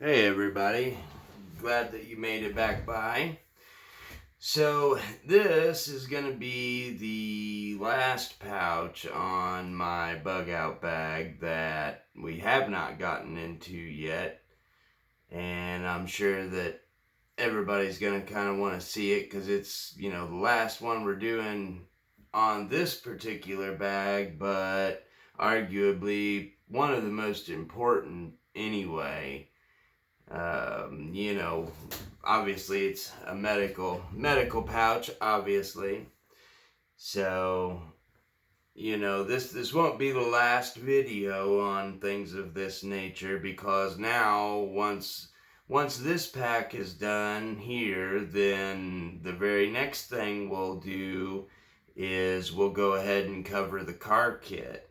Hey everybody, glad that you made it back by. So this is going to be the last pouch on my bug out bag that we have not gotten into yet. And I'm sure that everybody's going to kind of want to see it because it's, the last one we're doing on this particular bag, but arguably one of the most important anyway. You know, obviously it's a medical pouch, obviously. So, this won't be the last video on things of this nature, because now once this pack is done here, then the very next thing we'll do is we'll go ahead and cover the car kit,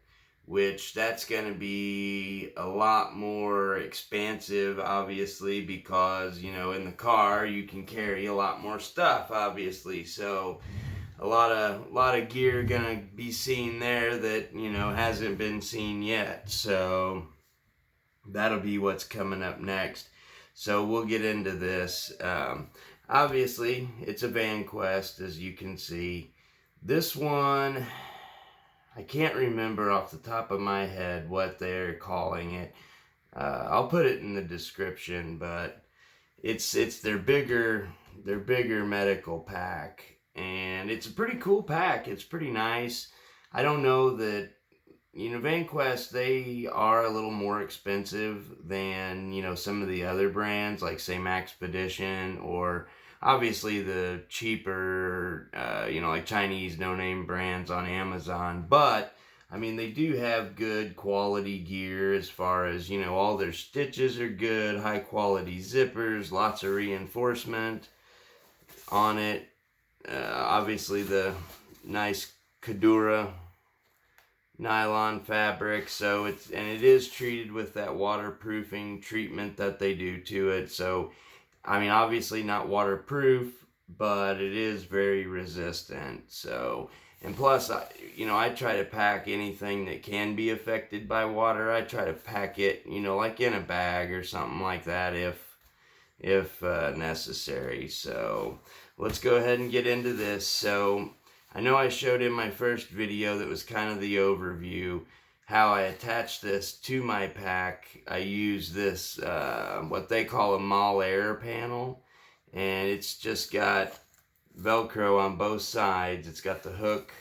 which that's going to be a lot more expansive, obviously, because in the car you can carry a lot more stuff, obviously. So a lot of gear gonna be seen there that hasn't been seen yet. So that'll be what's coming up next. So we'll get into this. Obviously it's a vanquest, as you can see. This one, I can't remember off the top of my head what they're calling it. I'll put it in the description, but it's their bigger medical pack, and it's a pretty cool pack. It's pretty nice. I don't know that vanquest, they are a little more expensive than some of the other brands, like say Maxpedition, or obviously the cheaper like Chinese no-name brands on Amazon. But I mean, they do have good quality gear as far as all their stitches are good, high quality zippers, lots of reinforcement on it. Obviously the nice Kadura nylon fabric, so it is treated with that waterproofing treatment that they do to it. So I mean, obviously not waterproof, but it is very resistant. So, and plus, I try to pack anything that can be affected by water. I try to pack it, like in a bag or something like that, if necessary. So let's go ahead and get into this. So I know I showed in my first video that was kind of the overview how I attach this to my pack. I use this what they call a mall air panel, and it's just got Velcro on both sides. It's got the hook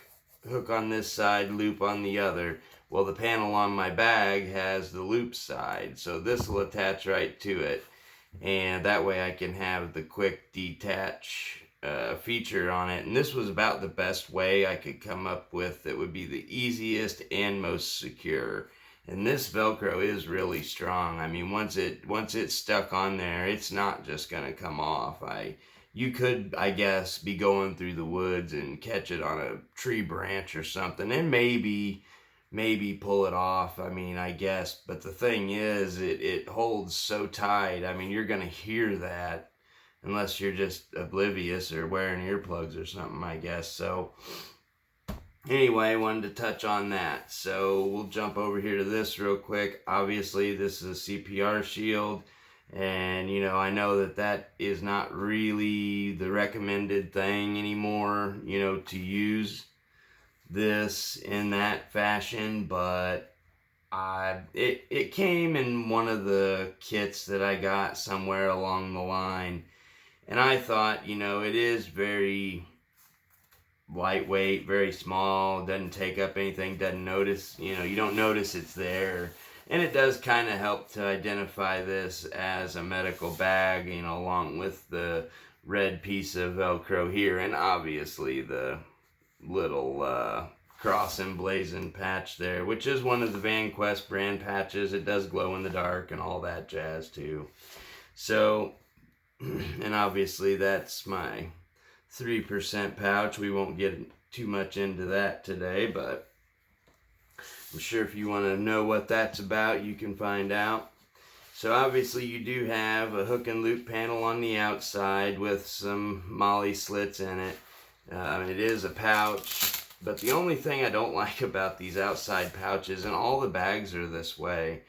on this side, loop on the other. Well, the panel on my bag has the loop side, so this will attach right to it, and that way I can have the quick detach feature on it. And this was about the best way I could come up with that would be the easiest and most secure. And this Velcro is really strong. I mean, once it's stuck on there, it's not just gonna come off. You could, I guess, be going through the woods and catch it on a tree branch or something, and maybe pull it off. I mean, I guess, but the thing is, it holds so tight. I mean, you're gonna hear that unless you're just oblivious or wearing earplugs or something, I guess. So anyway, I wanted to touch on that. So we'll jump over here to this real quick. Obviously, this is a CPR shield, and I know that is not really the recommended thing anymore, to use this in that fashion, but it came in one of the kits that I got somewhere along the line. And I thought, it is very lightweight, very small, doesn't take up anything, doesn't notice, you don't notice it's there. And it does kind of help to identify this as a medical bag, along with the red piece of Velcro here, and obviously the little cross emblazoned patch there, which is one of the VanQuest brand patches. It does glow in the dark and all that jazz too. So, and obviously that's my 3% pouch. We won't get too much into that today, but I'm sure if you want to know what that's about, you can find out. So obviously you do have a hook and loop panel on the outside with some molly slits in it. It is a pouch, but the only thing I don't like about these outside pouches, and all the bags are this way,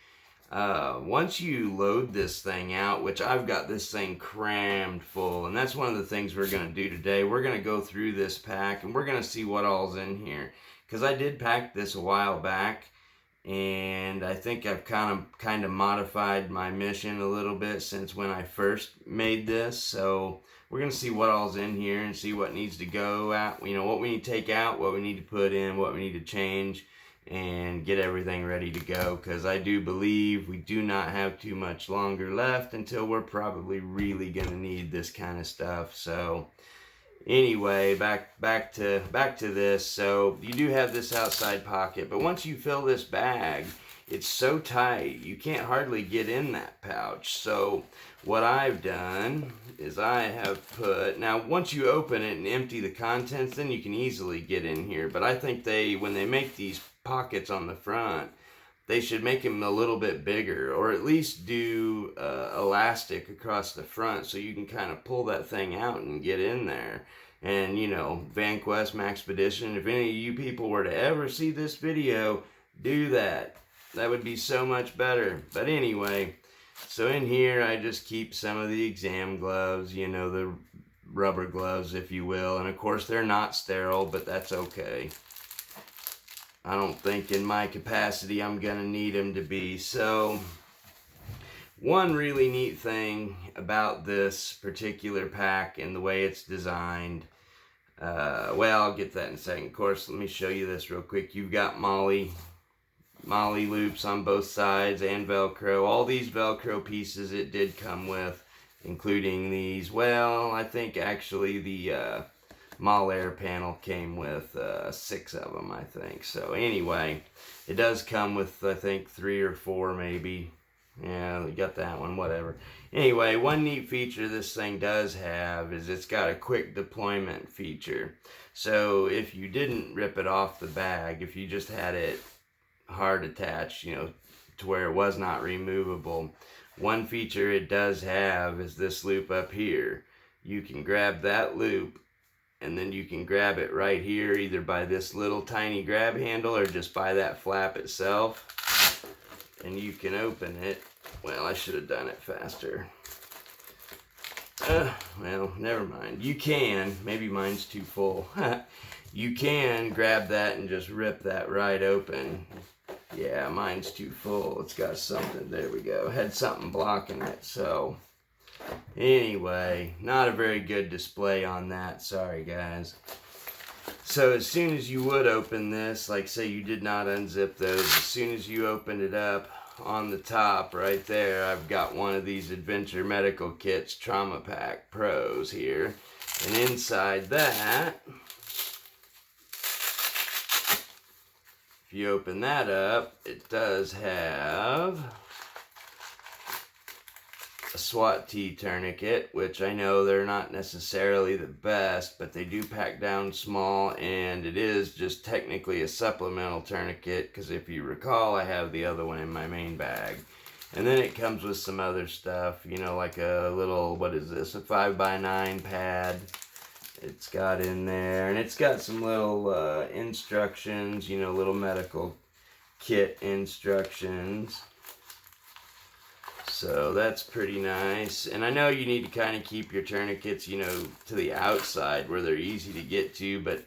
Once you load this thing out, which I've got this thing crammed full, and that's one of the things we're going to do today. We're going to go through this pack and we're going to see what all's in here, because I did pack this a while back, and I think I've kind of modified my mission a little bit since when I first made this. So we're going to see what all's in here and see what needs to go out, you know, what we need to take out, what we need to put in, what we need to change, and get everything ready to go, because I do believe we do not have too much longer left until we're probably really going to need this kind of stuff. So anyway, back to this. So you do have this outside pocket, but once you fill this bag, it's so tight you can't hardly get in that pouch. So what I've done is I have put, now once you open it and empty the contents, then you can easily get in here. But I think when they make these pockets on the front, they should make them a little bit bigger, or at least do elastic across the front so you can kind of pull that thing out and get in there. And you know, Vanquest, Maxpedition, if any of you people were to ever see this video, do that. That would be so much better. But anyway, so in here I just keep some of the exam gloves, you know, the rubber gloves, if you will. And of course they're not sterile, but that's okay. I don't think in my capacity I'm gonna need them to be. So one really neat thing about this particular pack and the way it's designed, well, I'll get that in a second. Of course, let me show you this real quick. You've got Molly loops on both sides and Velcro. All these Velcro pieces it did come with, including these. Well, I think actually the Air panel came with 6 of them, I think. So anyway, it does come with, I think, 3 or 4 maybe. Yeah, we got that one, whatever. Anyway, one neat feature this thing does have is it's got a quick deployment feature. So if you didn't rip it off the bag, if you just had it hard attached, you know, to where it was not removable, one feature it does have is this loop up here. You can grab that loop, and then you can grab it right here, either by this little tiny grab handle or just by that flap itself, and you can open it. Well, I should have done it faster. Well, never mind. You can, maybe mine's too full. You can grab that and just rip that right open. Yeah, mine's too full. It's got something, there we go. Had something blocking it, so anyway, not a very good display on that. Sorry, guys. So as soon as you would open this, like say you did not unzip those, as soon as you open it up, on the top right there, I've got one of these Adventure Medical Kits Trauma Pack Pros here. And inside that, if you open that up, it does have a SWAT T tourniquet, which I know they're not necessarily the best, but they do pack down small, and it is just technically a supplemental tourniquet, because if you recall, I have the other one in my main bag. And then it comes with some other stuff, you know, like a little, what is this, a 5x9 pad it's got in there, and it's got some little instructions, you know, little medical kit instructions. So that's pretty nice. And I know you need to kind of keep your tourniquets, you know, to the outside where they're easy to get to, but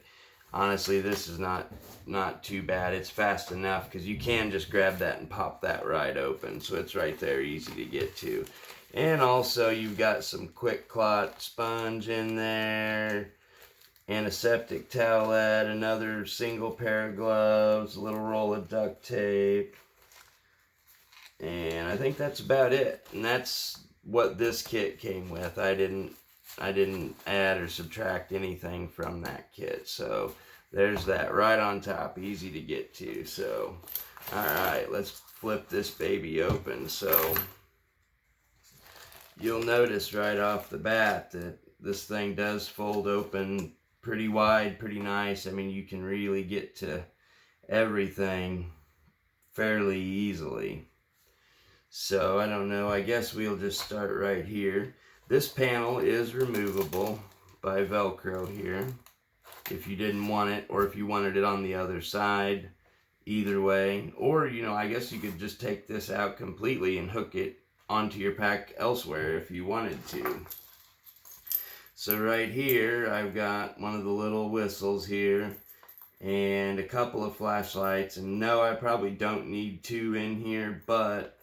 honestly, this is not too bad. It's fast enough because you can just grab that and pop that right open. So it's right there, easy to get to. And also you've got some quick clot sponge in there, antiseptic towelette, another single pair of gloves, a little roll of duct tape. And I think that's about it. And that's what this kit came with. I didn't add or subtract anything from that kit. So there's that right on top, easy to get to. So, all right, let's flip this baby open. So you'll notice right off the bat that this thing does fold open pretty wide, pretty nice. I mean, you can really get to everything fairly easily. So I don't know, I guess we'll just start right here. This panel is removable by Velcro here. If you didn't want it, or if you wanted it on the other side, either way. Or, you know, I guess you could just take this out completely and hook it onto your pack elsewhere if you wanted to. So right here, I've got one of the little whistles here and a couple of flashlights. And no, I probably don't need two in here, but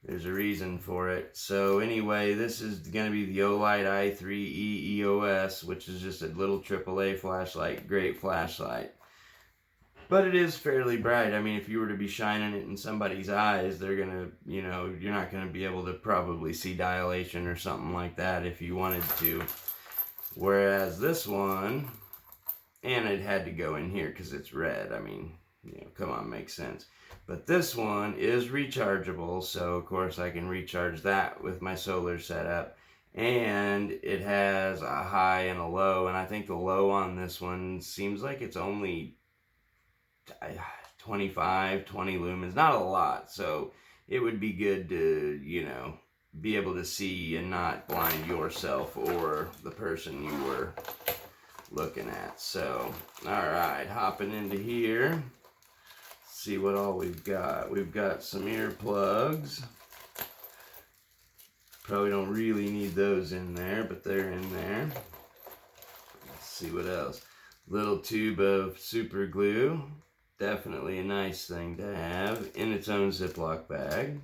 there's a reason for it. So anyway, this is going to be the Olight i3E EOS, which is just a little AAA flashlight. Great flashlight. But it is fairly bright. I mean, if you were to be shining it in somebody's eyes, they're going to, you know, you're not going to be able to probably see dilation or something like that if you wanted to. Whereas this one, and it had to go in here because it's red. I mean, you know, come on, makes sense. But this one is rechargeable, so of course I can recharge that with my solar setup. And it has a high and a low, and I think the low on this one seems like it's only 25, 20 lumens, not a lot. So it would be good to, you know, be able to see and not blind yourself or the person you were looking at. So, all right, hopping into here. See what all we've got. We've got some earplugs. Probably don't really need those in there, but they're in there. Let's see what else. Little tube of super glue. Definitely a nice thing to have in its own Ziploc bag.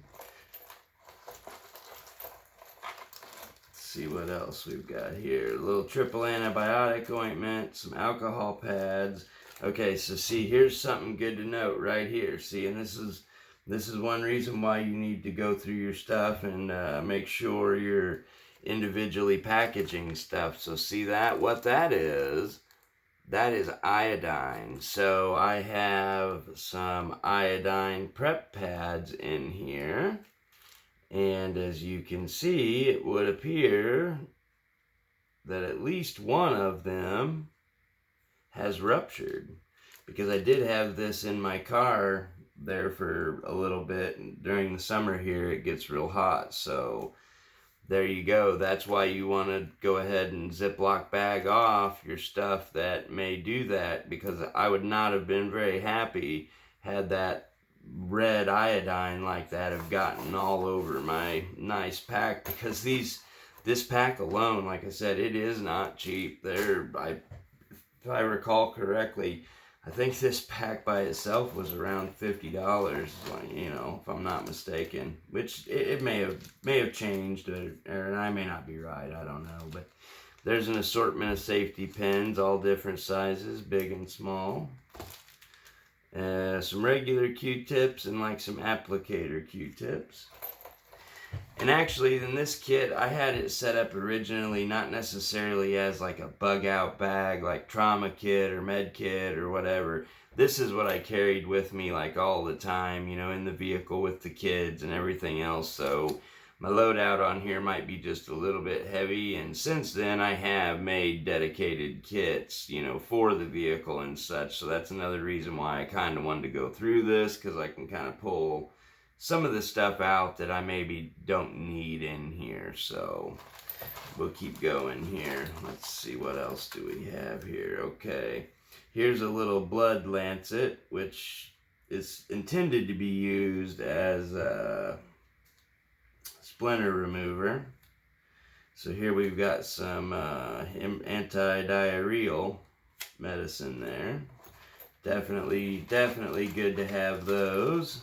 Let's see what else we've got here. A little triple antibiotic ointment, some alcohol pads. Okay, so see, here's something good to note right here. See, and this is one reason why you need to go through your stuff and make sure you're individually packaging stuff. So see that? What that is iodine. So I have some iodine prep pads in here. And as you can see, it would appear that at least one of them has ruptured, because I did have this in my car there for a little bit, and during the summer here it gets real hot. So there you go. That's why you want to go ahead and Ziploc bag off your stuff that may do that, because I would not have been very happy had that red iodine like that have gotten all over my nice pack, because this pack alone, like I said, it is not cheap. If I recall correctly, I think this pack by itself was around $50, you know, if I'm not mistaken. Which it may have changed, or I may not be right. I don't know. But there's an assortment of safety pins, all different sizes, big and small. Some regular Q-tips and like some applicator Q-tips. And actually, in this kit, I had it set up originally not necessarily as like a bug out bag, like trauma kit or med kit or whatever. This is what I carried with me like all the time, you know, in the vehicle with the kids and everything else. So my loadout on here might be just a little bit heavy. And since then, I have made dedicated kits, you know, for the vehicle and such. So that's another reason why I kind of wanted to go through this, because I can kind of pull some of the stuff out that I maybe don't need in here. So we'll keep going here. Let's see, what else do we have here? Okay, here's a little blood lancet, which is intended to be used as a splinter remover. So here we've got some anti-diarrheal medicine there. Definitely good to have those.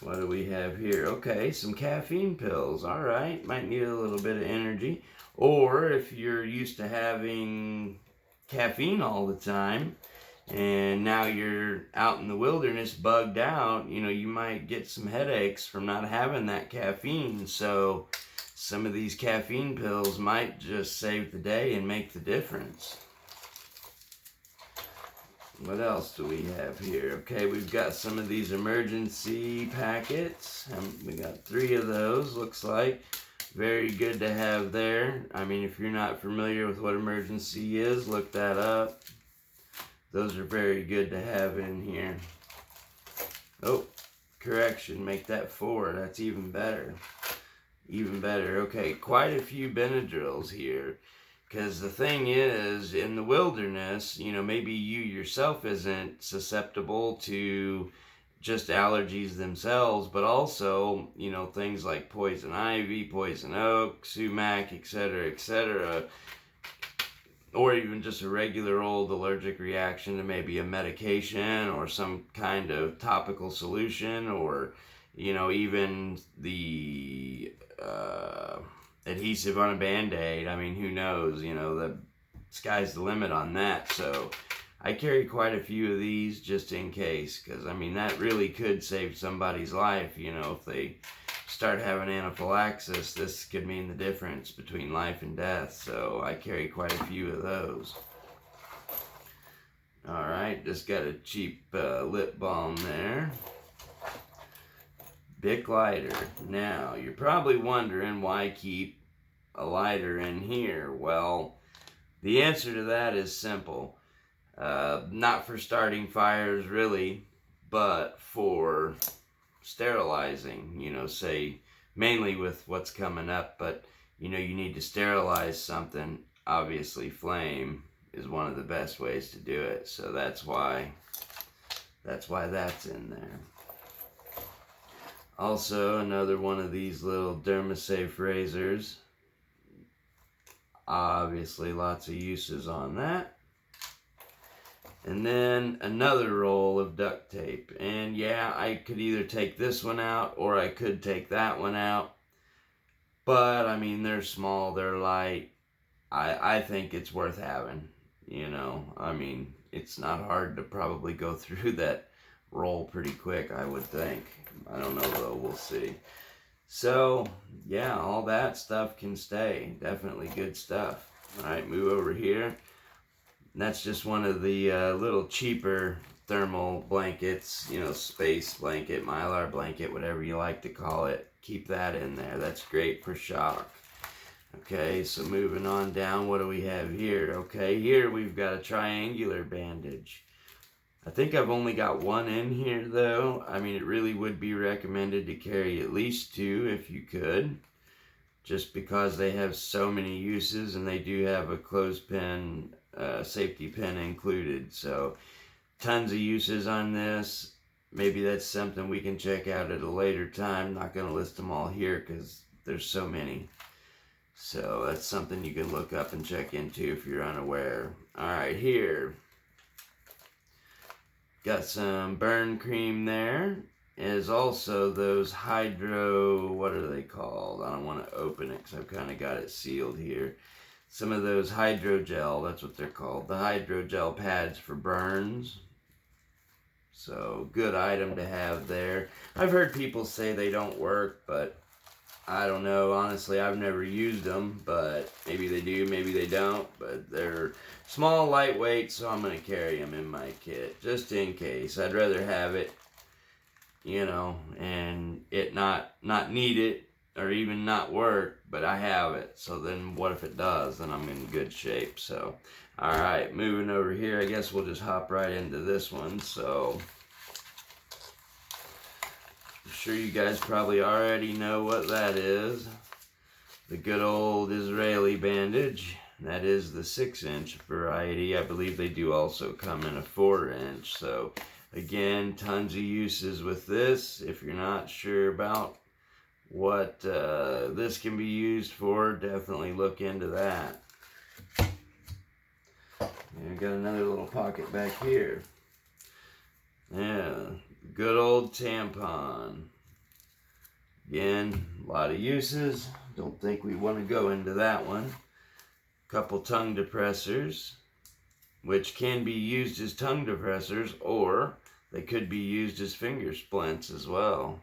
What do we have here? Okay, some caffeine pills. All right, might need a little bit of energy. Or if you're used to having caffeine all the time, and now you're out in the wilderness bugged out, you know, you might get some headaches from not having that caffeine. So some of these caffeine pills might just save the day and make the difference. What else do we have here? Okay, we've got some of these emergency packets. We got 3 of those, looks like. Very good to have there. I mean, if you're not familiar with what emergency is, look that up. Those are very good to have in here. Oh, correction, make that 4. That's even better. Even better. Okay, quite a few Benadryls here. Because the thing is, in the wilderness, maybe you yourself isn't susceptible to just allergies themselves, but also, things like poison ivy, poison oak, sumac, etc., or even just a regular old allergic reaction to maybe a medication or some kind of topical solution, or, even the adhesive on a Band-Aid. I mean, who knows? The sky's the limit on that. So I carry quite a few of these just in case, because I mean, that really could save somebody's life. If they start having anaphylaxis, this could mean the difference between life and death. So I carry quite a few of those. Alright, just got a cheap lip balm there. Bic lighter. Now, you're probably wondering why keep a lighter in here. Well, the answer to that is simple. Not for starting fires, really, but for sterilizing, say, mainly with what's coming up, but, you need to sterilize something. Obviously, flame is one of the best ways to do it, so that's why that's in there. Also, another one of these little DermaSafe razors. Obviously, lots of uses on that. And then another roll of duct tape. And yeah, I could either take this one out or I could take that one out. But, I mean, they're small, they're light. I think it's worth having, I mean, it's not hard to probably go through that roll pretty quick, I would think. I don't know though, we'll see. So, yeah, all that stuff can stay. Definitely good stuff. Alright, move over here. And that's just one of the little cheaper thermal blankets, space blanket, mylar blanket, whatever you like to call it. Keep that in there. That's great for shock. Okay, so moving on down, what do we have here? Okay, here we've got a triangular bandage. I think I've only got one in here though. I mean, it really would be recommended to carry at least two if you could, just because they have so many uses, and they do have a clothespin safety pin included. So tons of uses on this. Maybe that's something we can check out at a later time. Not going to list them all here because there's so many. So that's something you can look up and check into if you're unaware. Alright, here. Got some burn cream there. Is also those hydro, what are they called? I don't want to open it because I've kind of got it sealed here. Some of those hydrogel, that's what they're called. The hydrogel pads for burns. So, good item to have there. I've heard people say they don't work, but I don't know. Honestly, I've never used them, but maybe they do, maybe they don't. But they're small, lightweight, so I'm going to carry them in my kit, just in case. I'd rather have it, and it not need it, or even not work, but I have it. So then what if it does? Then I'm in good shape. So, alright, moving over here, I guess we'll just hop right into this one. So, I'm sure you guys probably already know what that is. The good old Israeli bandage. That is the 6-inch variety. I believe they do also come in a 4-inch. So, again, tons of uses with this. If you're not sure about what this can be used for, definitely look into that. And got another little pocket back here. Yeah, good old tampon. Again, a lot of uses. Don't think we want to go into that one. Couple tongue depressors, which can be used as tongue depressors, or they could be used as finger splints as well,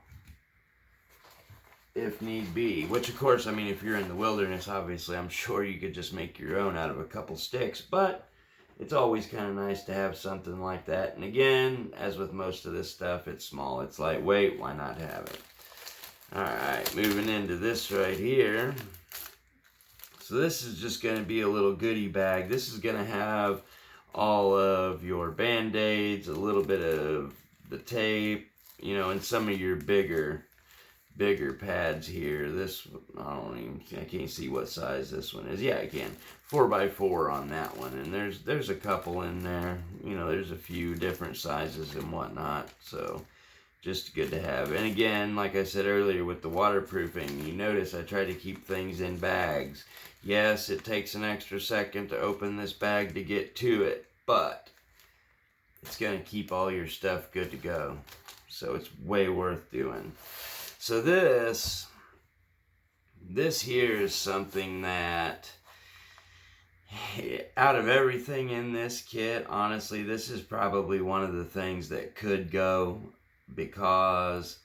if need be. Which, of course, I mean, if you're in the wilderness, obviously, I'm sure you could just make your own out of a couple sticks, but it's always kind of nice to have something like that. And again, as with most of this stuff, it's small, it's lightweight, why not have it? Alright, moving into this right here. So this is just going to be a little goodie bag. This is going to have all of your Band-Aids, a little bit of the tape, and some of your bigger bigger pads here. This, I can't see what size this one is. Yeah, I can. 4x4 on that one, and there's a couple in there. You know, there's a few different sizes and whatnot, so just good to have. And again, like I said earlier with the waterproofing, you notice I try to keep things in bags. Yes, it takes an extra second to open this bag to get to it, but it's going to keep all your stuff good to go. So it's way worth doing. So this here is something that, out of everything in this kit, honestly, this is probably one of the things that could go, because,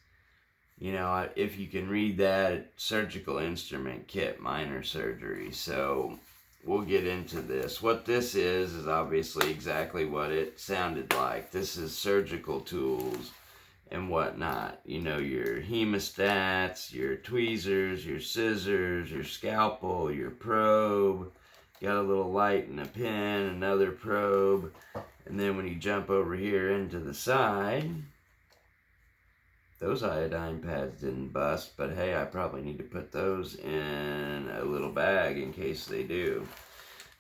you know, if you can read that, surgical instrument kit, minor surgery. So we'll get into this. What this is obviously exactly what it sounded like. This is surgical tools and whatnot. You know, your hemostats, your tweezers, your scissors, your scalpel, your probe. Got a little light and a pin, another probe. And then when you jump over here into the side, those iodine pads didn't bust, but hey, I probably need to put those in a little bag in case they do.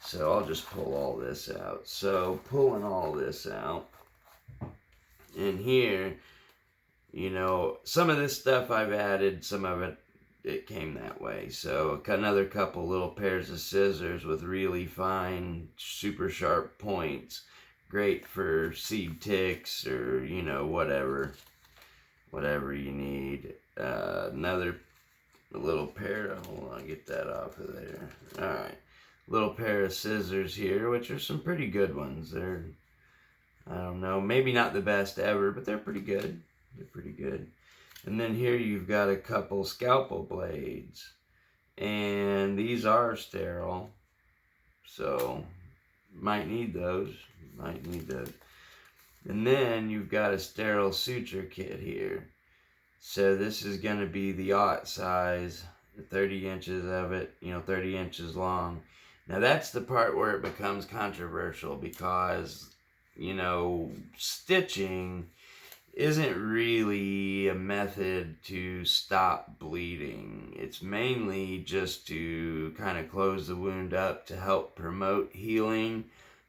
So I'll just pull all this out. So pulling all this out, in here, you know, some of this stuff I've added, some of it came that way. So another couple little pairs of scissors with really fine, super sharp points. Great for seed ticks or, you know, whatever you need. Another little pair, hold on, get that off of there. Alright, little pair of scissors here, which are some pretty good ones. They're, I don't know, maybe not the best ever, but they're pretty good. They're pretty good. And then here you've got a couple scalpel blades. And these are sterile. So, might need those. Might need those. And then you've got a sterile suture kit here. So this is going to be the aught size, 30 inches of it, you know, 30 inches long. Now that's the part where it becomes controversial, because, you know, stitching isn't really a method to stop bleeding. It's mainly just to kind of close the wound up to help promote healing,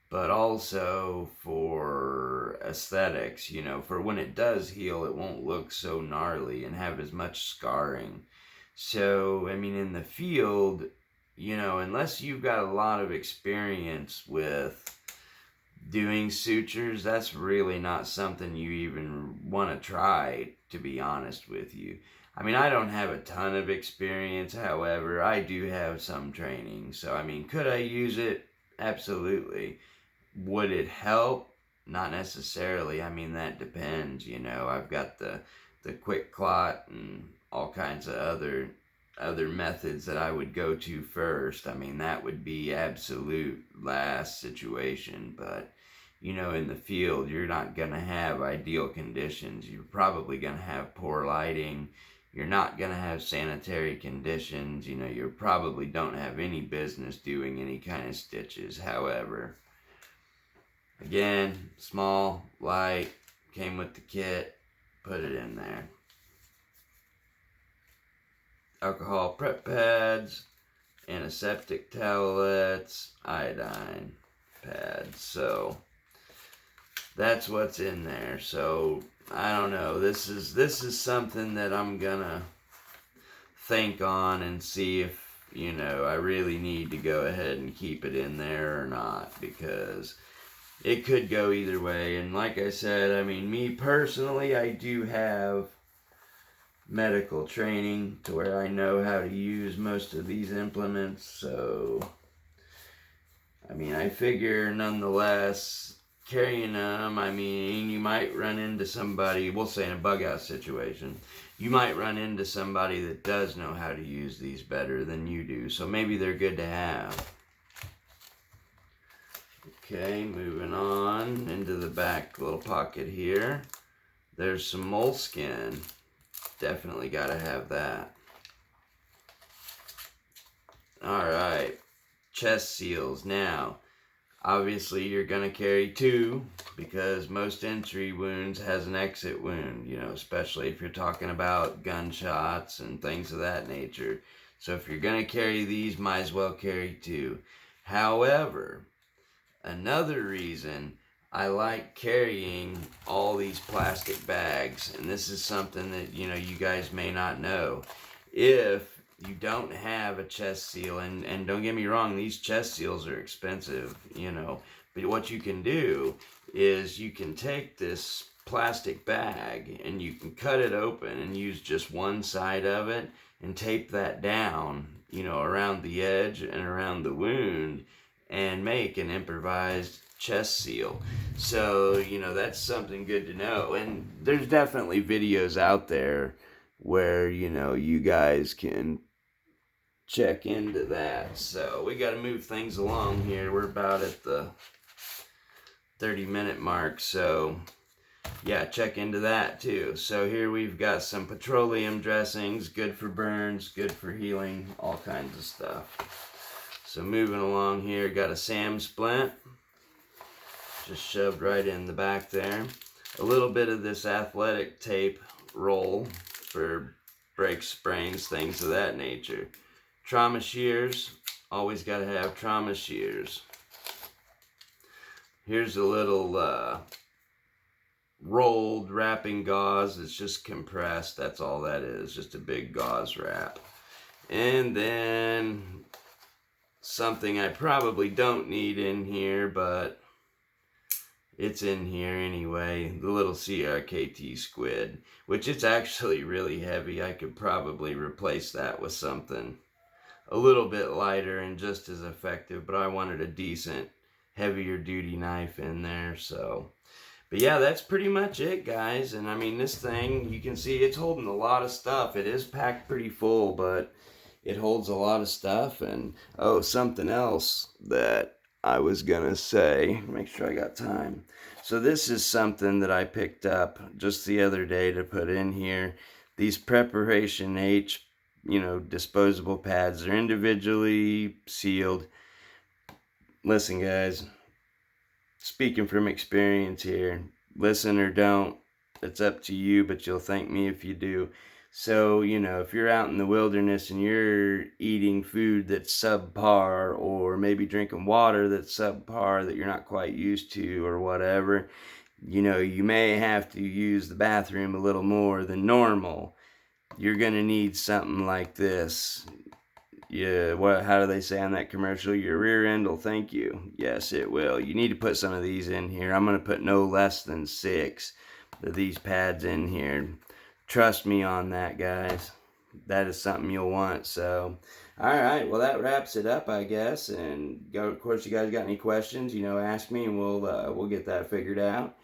but also for aesthetics, you know, for when it does heal, it won't look so gnarly and have as much scarring. So, I mean, in the field, you know, unless you've got a lot of experience with doing sutures, that's really not something you even want to try, to be honest with you. I mean, I don't have a ton of experience, however, I do have some training. So, I mean, could I use it? Absolutely. Would it help? Not necessarily. I mean, that depends, you know. I've got the quick clot and all kinds of other methods that I would go to first. I mean, that would be absolute last situation. But, you know, in the field, you're not going to have ideal conditions. You're probably going to have poor lighting. You're not going to have sanitary conditions. You know, you probably don't have any business doing any kind of stitches. However, again, small, light, came with the kit, put it in there. Alcohol prep pads, antiseptic towelettes, iodine pads. So that's what's in there. So I don't know. This is something that I'm gonna think on and see if, you know, I really need to go ahead and keep it in there or not, because it could go either way. And like I said, I mean, me personally, I do have medical training to where I know how to use most of these implements. So, I mean, I figure nonetheless, carrying them, I mean, you might run into somebody, we'll say in a bug out situation, you might run into somebody that does know how to use these better than you do. So maybe they're good to have. Okay, moving on into the back little pocket here. There's some moleskin. Definitely gotta have that. Alright, chest seals. Now, Obviously, you're going to carry 2 because most entry wounds has an exit wound, you know, especially if you're talking about gunshots and things of that nature. So if you're going to carry these, might as well carry 2. However, another reason I like carrying all these plastic bags, and this is something that, you know, you guys may not know. If you don't have a chest seal, and don't get me wrong, these chest seals are expensive, you know, but what you can do is you can take this plastic bag and you can cut it open and use just one side of it and tape that down, you know, around the edge and around the wound, and make an improvised chest seal. So, you know, that's something good to know. And there's definitely videos out there where, you know, you guys can check into that. So we got to move things along here. We're about at the 30-minute mark, so yeah, check into that too. So here we've got some petroleum dressings, good for burns, good for healing, all kinds of stuff. So moving along here, got a SAM splint, just shoved right in the back there. A little bit of this athletic tape roll for break sprains, things of that nature. Trauma shears, always got to have trauma shears. Here's a little rolled wrapping gauze. It's just compressed, that's all that is, just a big gauze wrap. And then something I probably don't need in here, but it's in here anyway, the little CRKT squid, which it's actually really heavy. I could probably replace that with something a little bit lighter and just as effective, but I wanted a decent, heavier duty knife in there. So, but yeah, that's pretty much it, guys. And I mean, this thing, you can see it's holding a lot of stuff. It is packed pretty full, but it holds a lot of stuff. And oh, something else that I was gonna say, make sure I got time. So this is something that I picked up just the other day to put in here. These Preparation H, you know, disposable pads. They're individually sealed. Listen, guys, speaking from experience here, listen or don't, it's up to you, but you'll thank me if you do. So, you know, if you're out in the wilderness and you're eating food that's subpar, or maybe drinking water that's subpar that you're not quite used to or whatever, you know, you may have to use the bathroom a little more than normal. You're going to need something like this. Yeah, how do they say on that commercial? Your rear end will thank you. Yes, it will. You need to put some of these in here. I'm going to put no less than 6 of these pads in here. Trust me on that, guys. That is something you'll want. So, all right. Well, that wraps it up, I guess. And of course, you guys got any questions, you know, ask me and we'll get that figured out.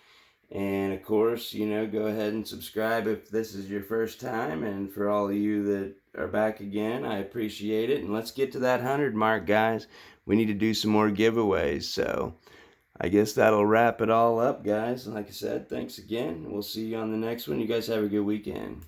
And of course, you know, go ahead and subscribe if this is your first time. And for all of you that are back again, I appreciate it. And let's get to that 100 mark, guys. We need to do some more giveaways. So I guess that'll wrap it all up, guys. Like I said, thanks again. We'll see you on the next one. You guys have a good weekend.